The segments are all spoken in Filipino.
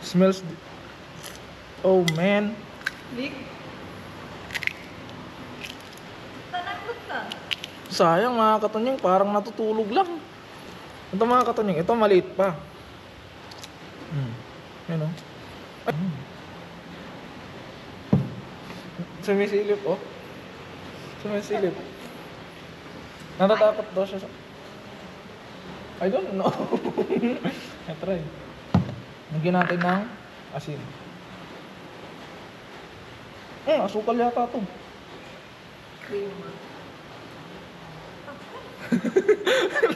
Smells. Oh man. Vic? Tanagot ka. Sayang mga katonyeng, parang natutulog lang. Ito mga katonyeng, ito maliit pa. Yan o. Sumisilip oh. Sumisilip. Natatakot daw siya. I don't know. I try. Lagyan natin ng asin. Asukal yata to. Cream.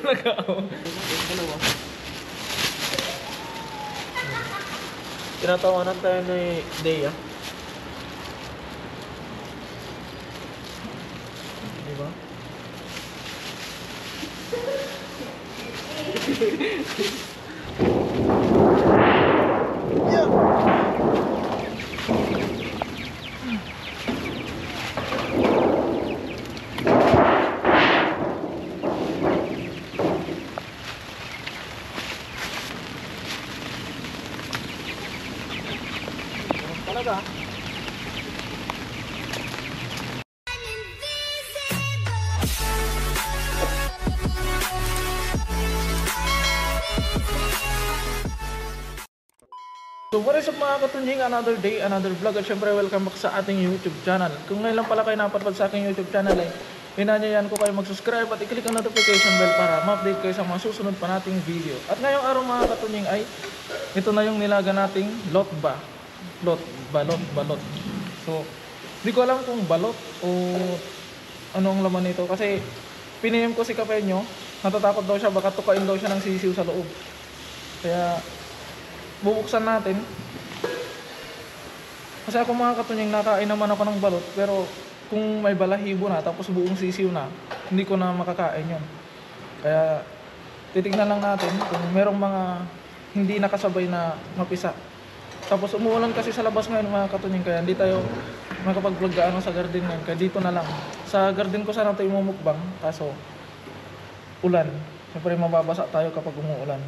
Nagao. Tinatawanan tayo ni Dea. Diba? Talaga. So what is up mga katunjing, another day, another vlog, at syempre welcome back sa ating YouTube channel. Kung ngayon lang pala kayo napadpad sa aking YouTube channel ay hinanyayan ko kayo mag-subscribe at i-click ang notification bell para ma-update kayo sa mga susunod pa nating video. At ngayong araw mga katunjing ay ito na yung nilaga nating lotba. Balot. So hindi ko alam kung balot o ano ang laman nito kasi pinihim ko si Kapenyo, natatakot daw siya, baka tukain daw siya ng sisiw sa loob. Kaya bubuksan natin. Kasi ako mga katunyeng, nakain naman ako ng balot, pero kung may balahibo na tapos buong sisiw na, hindi ko na makakain yun. Kaya titignan lang natin kung merong mga hindi nakasabay na mapisa. Tapos umuulan kasi sa labas ngayon mga katunyeng, kaya hindi tayo makapag-vlog gaano sa garden ngayon. Kaya dito na lang. Sa garden ko sana tayo mumukbang, kaso ulan. Siyempre mababasa tayo kapag umuulan.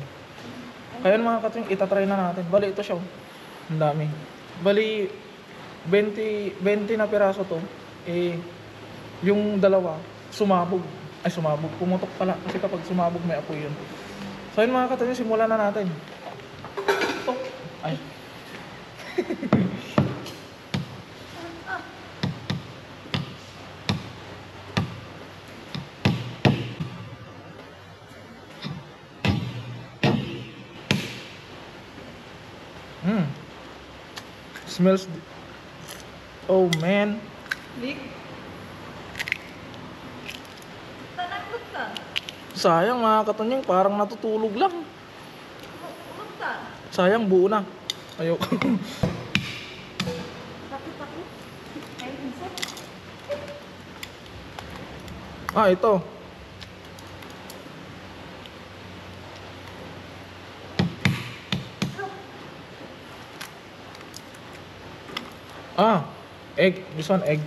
Kaya mga katunyeng, itatry na natin. Bali ito siya. Ang dami. Bali 20 na piraso to. Eh yung dalawa sumabog. Pumutok pala kasi kapag sumabog may apoy yun. So yun mga katunyeng, simulan na natin. Oh, ay. Smells. Oh man. Vic? Tanagot ka. Sayang mga katonyeng, parang natutulog lang. Tulog ka. Sayang buo na. Ayoko. Takot ako. Ay, insect. Ito. Egg. This one, egg.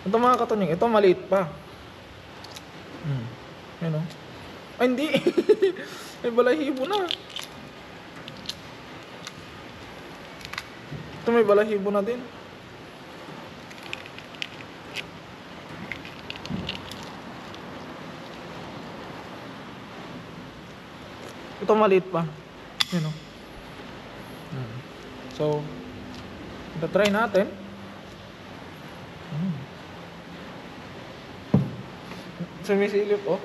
Ito mga katonyeng, ito maliit pa. Yan o. Ay, hindi. May balahibo na. Ito may balahibo na din. Ito maliit pa. Yan o. So, ito try natin. Sumisilip oh.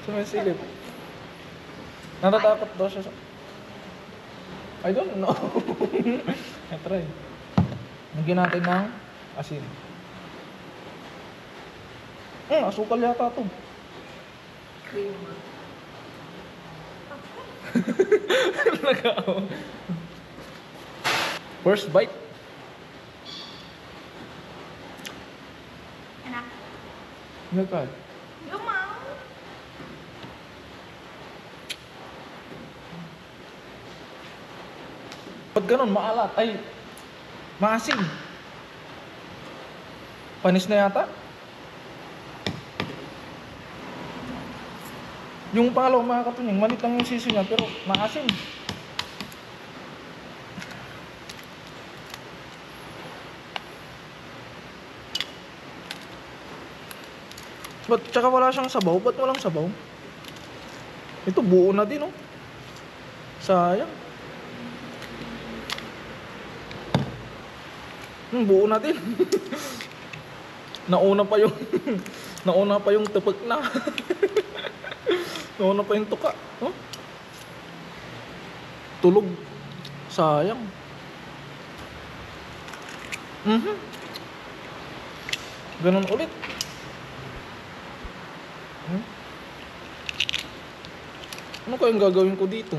Sumisilip. Natatakot daw siya. I don't know. I try. Lagyan natin ng asin. Asukal yata to. Cream. Nagao. First bite. Anak. Nagkal. Yumaw. Pag ganun, maalat. Ay, maasim. Panis na yata. Yung pangalawa mga katunying, malit lang yung sisiw niya pero maasim. Ba't tsaka wala siyang sabaw? Ba't walang sabaw? Ito buo na din, oh. Sayang. Buo na din. Nauna pa yung nauna pa yung tupag na. Nauna pa yung tuka. Oh? Tulog. Sayang. Ganun ulit. Ano kayang gagawin ko dito?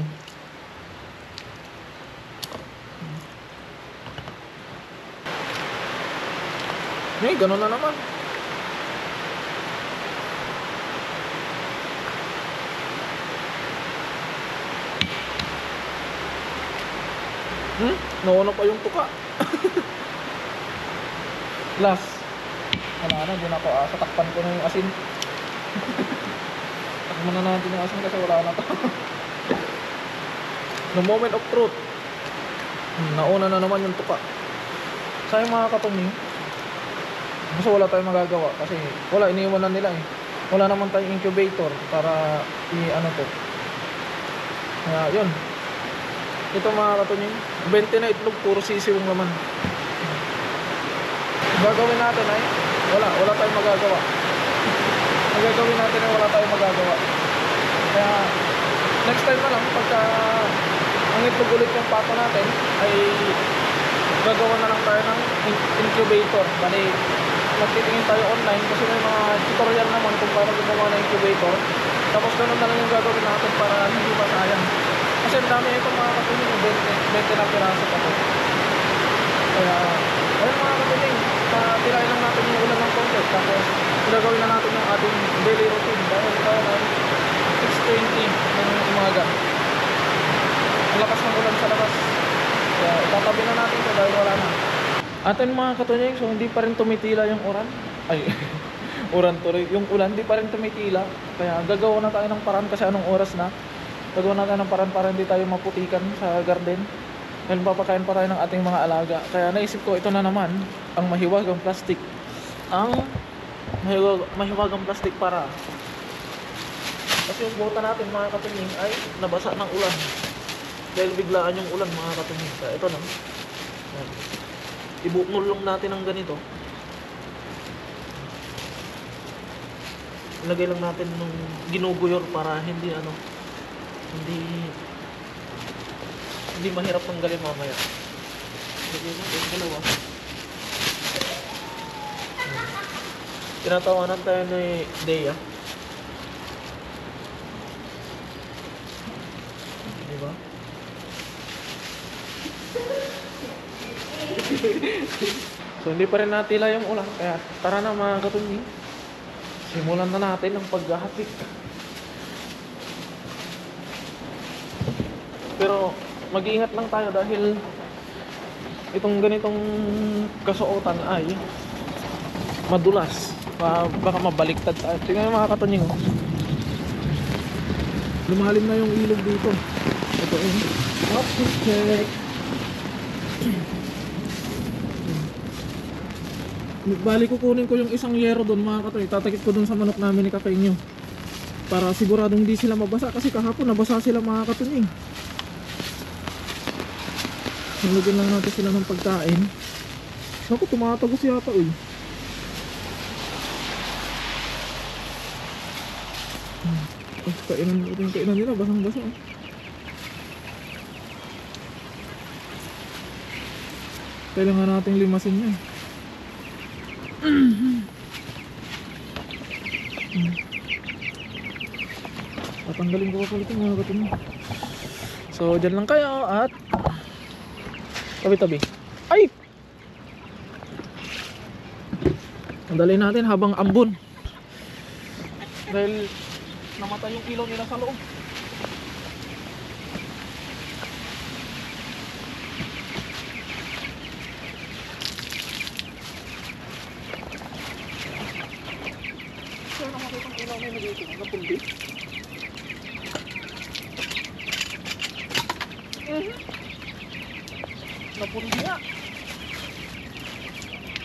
Ganun na naman. Nauna pa yung tuka. Last. Wala na, din ako satakpan ko na yung asin. Takpan na natin yung asin kasi wala na to. No moment of truth. Nauna na naman yung tuka. Sayang mga katumi. Kasi wala tayong magagawa kasi wala, iniwan na nila eh. Wala naman tayong incubator para i-ano to. Kaya yun. Ito mga katunying, 20 na itlog, puro sisiw ang laman. Gagawin natin ay wala tayong magagawa. Ang gagawin natin ay wala tayong magagawa. Kaya next time na lang pagka ang itlog ulit yung pato natin ay gagawa na lang tayo ng incubator. Bali magtitingin tayo online kasi may mga tutorial naman kung paano gumawa ng incubator. Tapos ganun na lang yung gagawin natin para hindi masayang. Kasi ang dami itong mga katuling, 20 na piraso pa to. Kaya ayun mga katuling, tirahin lang natin yung ulan ng konti. Tapos gagawin na natin yung ating daily routine dahil tayo ay 6:20 ng umaga. Ang lakas ng ulan sa labas. Kaya itatabi na natin ito dahil wala na. Atin mga katunyeng, so hindi pa rin tumitila yung uran. Ay, uran tuloy. Yung ulan, hindi pa rin tumitila. Kaya gagawa na tayo ng paraan kasi anong oras na. Gagawa na tayo ng paraan para hindi tayo maputikan sa garden. Dahil papakain pa tayo ng ating mga alaga. Kaya naisip ko, ito na naman, ang mahiwagang plastic. Ang mahiwagang plastic para. Kasi yung bota natin mga katunyeng ay nabasa ng ulan. Dahil biglaan yung ulan mga katunyeng. Kaya ito na. Ibukol lang natin ng ganito. Ilagay lang natin ng ginuguyor para hindi hindi mahirap tanggalin mamaya. Ilagay natin dalawa. Tinatawanan tayo ni Dea. Diba? So hindi pa rin natila yung ulan. Kaya tara na mga katunying, simulan na natin ang paghahatid. Pero mag-iingat lang tayo dahil itong ganitong kasuotan ay madulas. Baka mabaliktad tayo. Tingnan mga katunying, oh. Lumalim na yung ilog dito. Ito yun. Check. Bali kukunin ko yung isang yero doon mga katoy. Tatakip ko doon sa manok namin ni Kapainyo para siguradong hindi sila mabasa kasi kahapon nabasa sila mga katunying. Nalagyan lang natin sila ng pagkain. Naku, tumatagos yata uy. Kainan nila basang-basa. Kailangan nating limasin yan. Tatanggalin ko pa pala ito mga katunying. So dyan lang kayo at tabi-tabi. Ay! Andalin natin habang ambon dahil namatay yung ilaw nila sa loob. So namatay yung ilaw nila dito. Napundi. Napundi nga.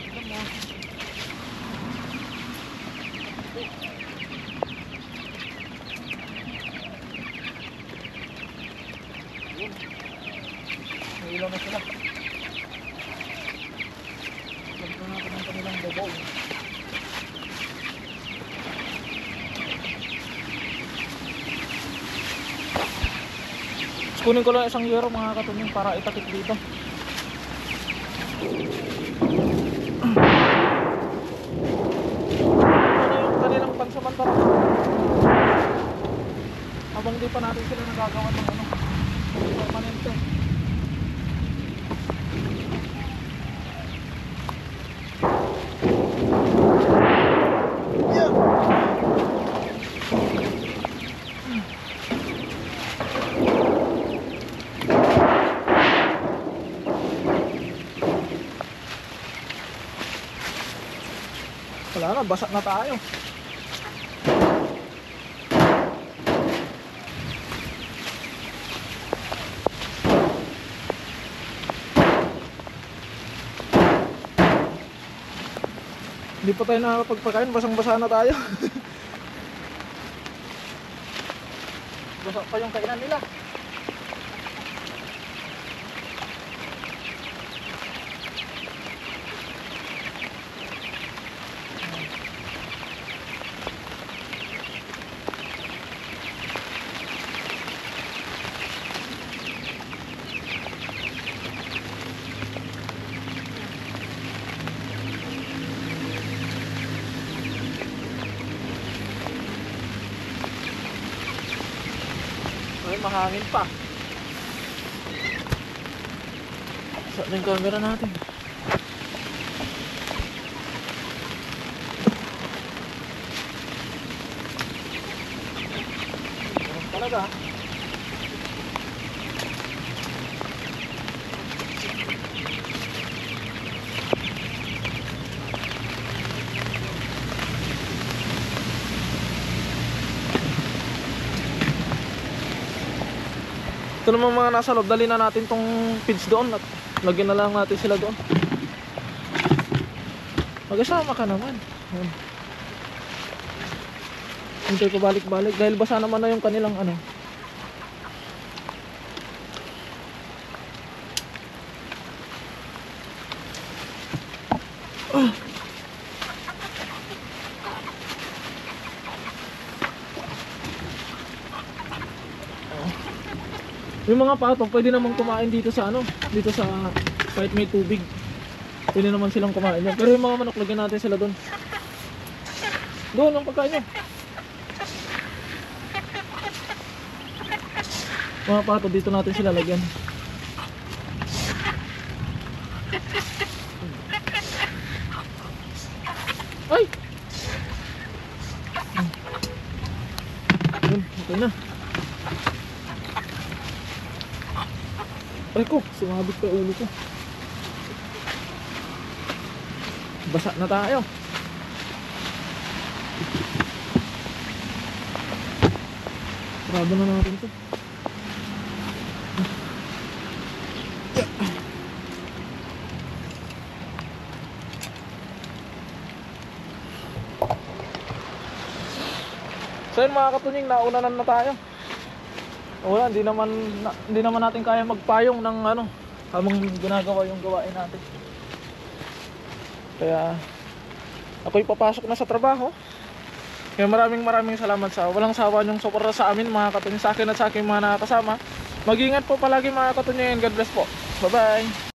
Alam mo. Yun. May ilaw na sila. Ganito natin ang kanilang babaw. Kunin ko lang isang yero mga katunying para itakip dito. Ano yung kanilang pansamantala habang di pa natin sila nagagawa ng ano permanente. Wala na, basa na tayo. Hindi pa tayo nakakapagpakain, basang-basa na tayo. Basa pa yung kainan nila. Ay, mahangin pa. Saan yung camera natin? Ganun talaga. Ito naman mga nasa loob, dali na natin tong feeds doon at lagyan na lang natin sila doon. Mag-asama ka naman. Hintay ko balik-balik dahil basa naman na yung kanilang ano. Yung mga pato, pwede namang kumain dito sa ano, dito sa kahit may tubig. Pwede naman silang kumain yan. Pero yung mga manok, lagyan natin sila doon. Doon ang pagkain nyo. Mga pato, dito natin sila lagyan. Ay! Yun, okay na. Ay ko, sumabit pa ulo ko. Basa na tayo. Sarado na natin ito. So yun mga katunying, naunanan na tayo. Wala, hindi naman natin kaya magpayong ng ano habang ginagawa yung gawain natin. Kaya ako'y papasok na sa trabaho. Kaya maraming salamat sa walang sawa niyong suporta sa amin mga katunying, sa akin at sa aking mga nakakasama. Mag-ingat po palagi mga katunying. God bless po. Bye bye.